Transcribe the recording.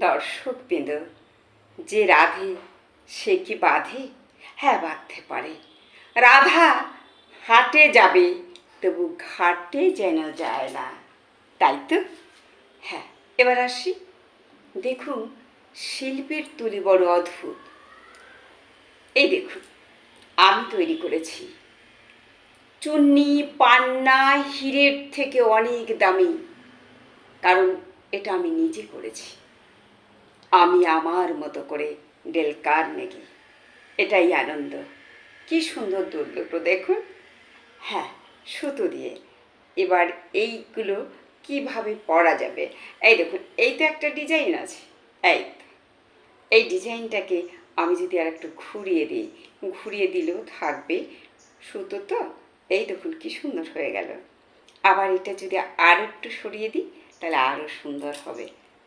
দর্শকবৃন্দ, যে রাধে সে কি বাঁধে? হ্যাঁ, বাঁধতে পারে। রাধা হাটে যাবে, তবু ঘাটে যেন যায় না, তাই তো? হ্যাঁ, এবার আসি। দেখুন, শিল্পীর তুলি বড় অদ্ভুত। এই দেখুন, আমি তৈরি করেছি চুন্নি পান্না হীরের থেকে অনেক দামি, কারণ এটা আমি নিজে করেছি। আমি আমার মতো করে ডেল কার্নেগি। এটাই আনন্দ। কি সুন্দর দুর্লভ দেখুন। হ্যাঁ, সুতো দিয়ে। এবার এইগুলো কিভাবে পরা যাবে? এই দেখুন, এই তো একটা ডিজাইন আছে। এই তো, এই ডিজাইনটাকে আমি যদি আর একটু ঘুরিয়ে দিই, ঘুরিয়ে দিলেও থাকবে সুতো তো। এই দেখুন কি সুন্দর হয়ে গেল। আবার এটা যদি আর একটু সরিয়ে দিই, তাহলে আরও সুন্দর হবে।